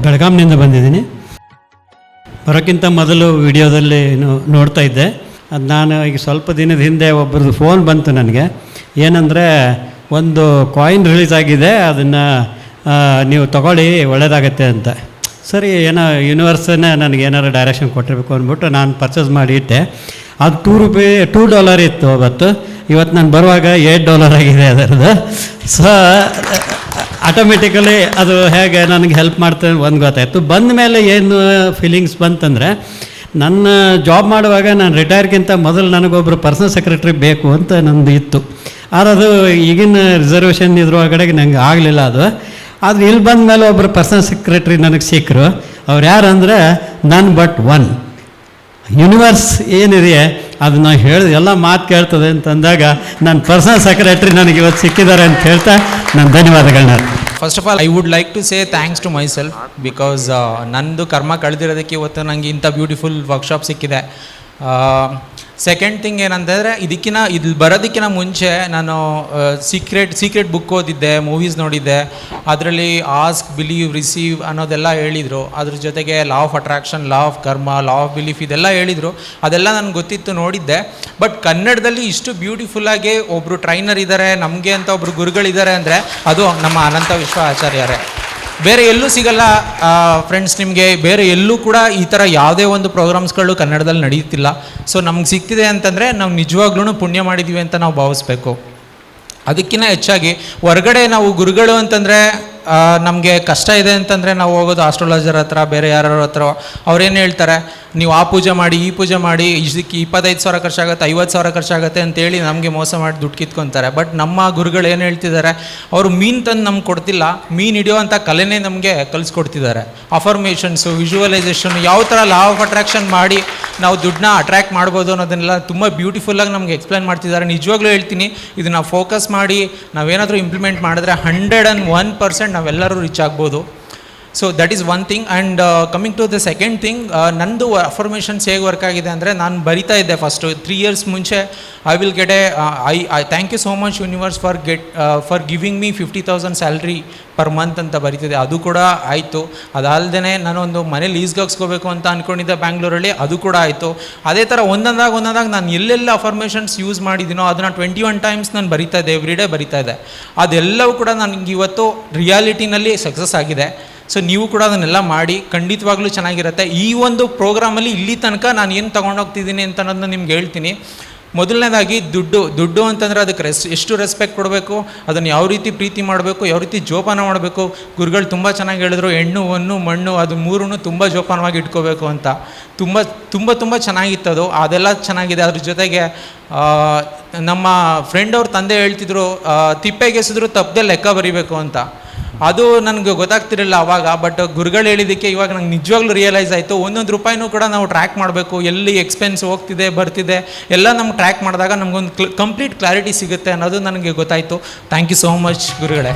ಬೆಳಗಾಂನಿಂದ ಬಂದಿದ್ದೀನಿ. ಬರೋಕ್ಕಿಂತ ಮೊದಲು ವಿಡಿಯೋದಲ್ಲಿ ನೋಡ್ತಾ ಇದ್ದೆ. ಅದು ನಾನು ಈಗ ಸ್ವಲ್ಪ ದಿನದ ಹಿಂದೆ ಒಬ್ಬರದ್ದು ಫೋನ್ ಬಂತು ನನಗೆ. ಏನಂದರೆ, ಒಂದು ಕಾಯಿನ್ ರಿಲೀಸ್ ಆಗಿದೆ, ಅದನ್ನು ನೀವು ತೊಗೊಳ್ಳಿ ಒಳ್ಳೆಯದಾಗತ್ತೆ ಅಂತ. ಸರಿ, ಏನೋ ಯೂನಿವರ್ಸನ್ನೇ ನನಗೆ ಏನಾರು ಡೈರೆಕ್ಷನ್ ಕೊಟ್ಟಿರಬೇಕು ಅಂದ್ಬಿಟ್ಟು ನಾನು ಪರ್ಚೇಸ್ ಮಾಡಿ ಇಟ್ಟೆ. ಅದು $2 ಇತ್ತು ಅವತ್ತು. ಇವತ್ತು ನಾನು ಬರುವಾಗ $8 ಆಗಿದೆ ಅದರದ್ದು. ಸೊ ಆಟೋಮೆಟಿಕಲಿ ಅದು ಹೇಗೆ ನನಗೆ ಹೆಲ್ಪ್ ಮಾಡ್ತದೆ ಒಂದು ಗೊತ್ತಾಯಿತು. ಬಂದ ಮೇಲೆ ಏನು ಫೀಲಿಂಗ್ಸ್ ಬಂತಂದರೆ, ನನ್ನ ಜಾಬ್ ಮಾಡುವಾಗ ನಾನು ರಿಟೈರ್ಗಿಂತ ಮೊದಲು ನನಗೊಬ್ಬರು ಪರ್ಸನಲ್ ಸೆಕ್ರೆಟ್ರಿ ಬೇಕು ಅಂತ ನಂದು ಇತ್ತು. ಆದರೆ ಅದು ಈಗಿನ ರಿಸರ್ವೇಷನ್ ಇದ್ರೊಳಗಡೆಗೆ ನನಗೆ ಆಗಲಿಲ್ಲ ಅದು. ಆದರೆ ಇಲ್ಲಿ ಬಂದ ಮೇಲೆ ಒಬ್ಬರು ಪರ್ಸನಲ್ ಸೆಕ್ರೆಟ್ರಿ ನನಗೆ ಸಿಕ್ಕರು. ಅವ್ರು ಯಾರು ಅಂದರೆ, ನನ್ ಬಟ್ ಒನ್. ಯೂನಿವರ್ಸ್ ಏನಿದೆ ಅದನ್ನ ಹೇಳಿದ ಎಲ್ಲ ಮಾತು ಕೇಳ್ತದೆ ಅಂತಂದಾಗ ನನ್ನ ಪರ್ಸನಲ್ ಸೆಕ್ರೆಟ್ರಿ ನನಗೆ ಇವತ್ತು ಸಿಕ್ಕಿದ್ದಾರೆ ಅಂತ ಹೇಳ್ತಾ ನಾನು ಧನ್ಯವಾದಗಳನ್ನ. First of all, I would like to say thanks to myself, because ನಂದು ಕರ್ಮ ಕಳೆದಿರೋದಕ್ಕೆ ಇವತ್ತು ನನಗೆ ಇಂಥ ಬ್ಯೂಟಿಫುಲ್ ವರ್ಕ್ಶಾಪ್ ಸಿಕ್ಕಿದೆ. ಸೆಕೆಂಡ್ ಥಿಂಗ್ ಏನಂತಂದರೆ, ಇಲ್ಲಿ ಬರೋದಕ್ಕಿಂತ ಮುಂಚೆ ನಾನು ಸೀಕ್ರೆಟ್ ಬುಕ್ ಓದಿದ್ದೆ, ಮೂವೀಸ್ ನೋಡಿದ್ದೆ. ಅದರಲ್ಲಿ ಆಸ್ಕ್, ಬಿಲೀವ್, ರಿಸೀವ್ ಅನ್ನೋದೆಲ್ಲ ಹೇಳಿದರು. ಅದ್ರ ಜೊತೆಗೆ law of attraction, law of ಕರ್ಮ, ಲಾ ಆಫ್ ಬಿಲೀಫ್ ಇದೆಲ್ಲ ಹೇಳಿದರು. ಅದೆಲ್ಲ ನನಗೆ ಗೊತ್ತಿತ್ತು, ನೋಡಿದ್ದೆ. ಬಟ್ ಕನ್ನಡದಲ್ಲಿ ಇಷ್ಟು ಬ್ಯೂಟಿಫುಲ್ಲಾಗಿ ಒಬ್ಬರು ಟ್ರೈನರ್ ಇದ್ದಾರೆ, ನಮಗೆ ಅಂತ ಒಬ್ಬರು ಗುರುಗಳಿದ್ದಾರೆ ಅಂದರೆ ಅದು ನಮ್ಮ ಅನಂತ ವಿಶ್ವ ಆಚಾರ್ಯರೇ. ಬೇರೆ ಎಲ್ಲೂ ಸಿಗಲ್ಲ ಫ್ರೆಂಡ್ಸ್. ನಿಮಗೆ ಬೇರೆ ಎಲ್ಲೂ ಕೂಡ ಈ ಥರ ಯಾವುದೇ ಒಂದು ಪ್ರೋಗ್ರಾಮ್ಸ್ಗಳು ಕನ್ನಡದಲ್ಲಿ ನಡೆಯುತ್ತಿಲ್ಲ. ಸೊ ನಮ್ಗೆ ಸಿಗ್ತಿದೆ ಅಂತಂದರೆ ನಾವು ನಿಜವಾಗ್ಲೂ ಪುಣ್ಯ ಮಾಡಿದ್ದೀವಿ ಅಂತ ನಾವು ಭಾವಿಸ್ಬೇಕು. ಅದಕ್ಕಿಂತ ಹೆಚ್ಚಾಗಿ ಹೊರಗಡೆ ನಾವು ಗುರುಗಳು ಅಂತಂದರೆ ನಮಗೆ ಕಷ್ಟ ಇದೆ ಅಂತಂದರೆ ನಾವು ಹೋಗೋದು ಆಸ್ಟ್ರಾಲಜರ್ ಹತ್ರ, ಬೇರೆ ಯಾರ ಹತ್ರ. ಅವ್ರೇನು ಹೇಳ್ತಾರೆ, ನೀವು ಆ ಪೂಜೆ ಮಾಡಿ, ಈ ಪೂಜೆ ಮಾಡಿ, ಇದಕ್ಕೆ 25,000 ಖರ್ಚಾಗುತ್ತೆ, 50,000 ಖರ್ಚಾಗುತ್ತೆ ಅಂತೇಳಿ ನಮಗೆ ಮೋಸ ಮಾಡಿ ದುಡ್ಡು ಕಿತ್ಕೊತಾರೆ. ಬಟ್ ನಮ್ಮ ಗುರುಗಳು ಏನು ಹೇಳ್ತಿದ್ದಾರೆ, ಅವರು ಮೀನು ತಂದು ನಮ್ಗೆ ಕೊಡ್ತಿಲ್ಲ, ಮೀನು ಹಿಡಿಯೋವಂಥ ಕಲೆನೇ ನಮಗೆ ಕಲಿಸ್ಕೊಡ್ತಿದ್ದಾರೆ. ಅಫರ್ಮೇಷನ್ಸು, ವಿಜುವಲೈಸೇಷನ್, ಯಾವ ಥರ ಲಾ ಆಫ್ ಅಟ್ರಾಕ್ಷನ್ ಮಾಡಿ ನಾವು ದುಡ್ಡನ್ನ ಅಟ್ರ್ಯಾಕ್ಟ್ ಮಾಡ್ಬೋದು ಅನ್ನೋದನ್ನೆಲ್ಲ ತುಂಬ ಬ್ಯೂಟಿಫುಲ್ಲಾಗಿ ನಮಗೆ ಎಕ್ಸ್ಪ್ಲೈನ್ ಮಾಡ್ತಿದ್ದಾರೆ. ನಿಜವಾಗ್ಲೂ ಹೇಳ್ತೀನಿ, ಇದನ್ನು ಫೋಕಸ್ ಮಾಡಿ ನಾವೇನಾದರೂ ಇಂಪ್ಲಿಮೆಂಟ್ ಮಾಡಿದ್ರೆ 101% ನಾವೆಲ್ಲರೂ ರೀಚ್ ಆಗ್ಬೋದು. So that is one thing. And coming to the second thing, ನಂದು ಅಫರ್ಮೇಷನ್ಸ್ ಹೇಗೆ ವರ್ಕ್ ಆಗಿದೆ ಅಂದರೆ, ನಾನು ಬರಿತಾ ಇದ್ದೆ ಫಸ್ಟು 3 years ಮುಂಚೆ. I will get I thank you so much universe for giving me 50,000 salary per month ಅಂತ ಬರೀತಿದೆ. ಅದು ಕೂಡ ಆಯಿತು. ಅದಲ್ಲದೆ ನಾನೊಂದು ಮನೆ ಲೀಸ್ಗೆ ಹಾಕ್ಸ್ಕೋಬೇಕು ಅಂತ ಅಂದ್ಕೊಂಡಿದ್ದೆ ಬ್ಯಾಂಗ್ಳೂರಲ್ಲಿ, ಅದು ಕೂಡ ಆಯಿತು. ಅದೇ ಥರ ಒಂದೊಂದಾಗ ನಾನು ಎಲ್ಲೆಲ್ಲ ಅಫರ್ಮೇಷನ್ಸ್ ಯೂಸ್ ಮಾಡಿದ್ದೀನೋ ಅದನ್ನು 21 times ನಾನು ಬರಿತಾ ಇದ್ದೆ, ಎವ್ರಿ ಡೇ ಬರಿತಾ ಇದ್ದೆ. ಅದೆಲ್ಲವೂ ಕೂಡ ನನಗೆ ಇವತ್ತು ರಿಯಾಲಿಟಿನಲ್ಲಿ ಸಕ್ಸಸ್ ಆಗಿದೆ. ಸೊ ನೀವು ಕೂಡ ಅದನ್ನೆಲ್ಲ ಮಾಡಿ, ಖಂಡಿತವಾಗ್ಲೂ ಚೆನ್ನಾಗಿರುತ್ತೆ. ಈ ಒಂದು ಪ್ರೋಗ್ರಾಮಲ್ಲಿ ಇಲ್ಲಿ ತನಕ ನಾನು ಏನು ತೊಗೊಂಡೋಗ್ತಿದ್ದೀನಿ ಅಂತ ಅನ್ನೋದನ್ನ ನಿಮ್ಗೆ ಹೇಳ್ತೀನಿ. ಮೊದಲನೇದಾಗಿ ದುಡ್ಡು ಅಂತಂದರೆ ಅದಕ್ಕೆ ಎಷ್ಟು ರೆಸ್ಪೆಕ್ಟ್ ಕೊಡಬೇಕು, ಅದನ್ನು ಯಾವ ರೀತಿ ಪ್ರೀತಿ ಮಾಡಬೇಕು, ಯಾವ ರೀತಿ ಜೋಪಾನ ಮಾಡಬೇಕು. ಗುರುಗಳು ತುಂಬ ಚೆನ್ನಾಗಿ ಹೇಳಿದ್ರು, ಹೆಣ್ಣು, ಹೊನ್ನು, ಮಣ್ಣು, ಅದು ಮೂರನ್ನು ತುಂಬ ಜೋಪಾನವಾಗಿ ಇಟ್ಕೋಬೇಕು ಅಂತ. ತುಂಬ ಚೆನ್ನಾಗಿತ್ತು ಅದೆಲ್ಲ ಚೆನ್ನಾಗಿದೆ. ಅದ್ರ ಜೊತೆಗೆ ನಮ್ಮ ಫ್ರೆಂಡ್ ಅವ್ರ ತಂದೆ ಹೇಳ್ತಿದ್ರು, ತಿಪ್ಪೆಗೆಸಿದ್ರು ತಪ್ಪದೆ ಲೆಕ್ಕ ಬರಿಬೇಕು ಅಂತ. ಅದು ನನಗೆ ಗೊತ್ತಾಗ್ತಿರಲಿಲ್ಲ ಆವಾಗ. ಬಟ್ ಗುರುಗಳು ಹೇಳಿದ್ದಕ್ಕೆ ಇವಾಗ ನಂಗೆ ನಿಜವಾಗ್ಲೂ ರಿಯಲೈಸ್ ಆಯಿತು. ಒಂದೊಂದು ರೂಪಾಯಿನೂ ಕೂಡ ನಾವು ಟ್ರ್ಯಾಕ್ ಮಾಡಬೇಕು, ಎಲ್ಲಿ ಎಕ್ಸ್ಪೆನ್ಸ್ ಹೋಗ್ತಿದೆ ಬರ್ತಿದೆ ಎಲ್ಲ ನಮ್ಗೆ ಟ್ರ್ಯಾಕ್ ಮಾಡಿದಾಗ ನಮಗೊಂದು ಕಂಪ್ಲೀಟ್ ಕ್ಲಾರಿಟಿ ಸಿಗುತ್ತೆ ಅನ್ನೋದು ನನಗೆ ಗೊತ್ತಾಯಿತು. ಥ್ಯಾಂಕ್ ಯು ಸೋ ಮಚ್ ಗುರುಗಳೇ.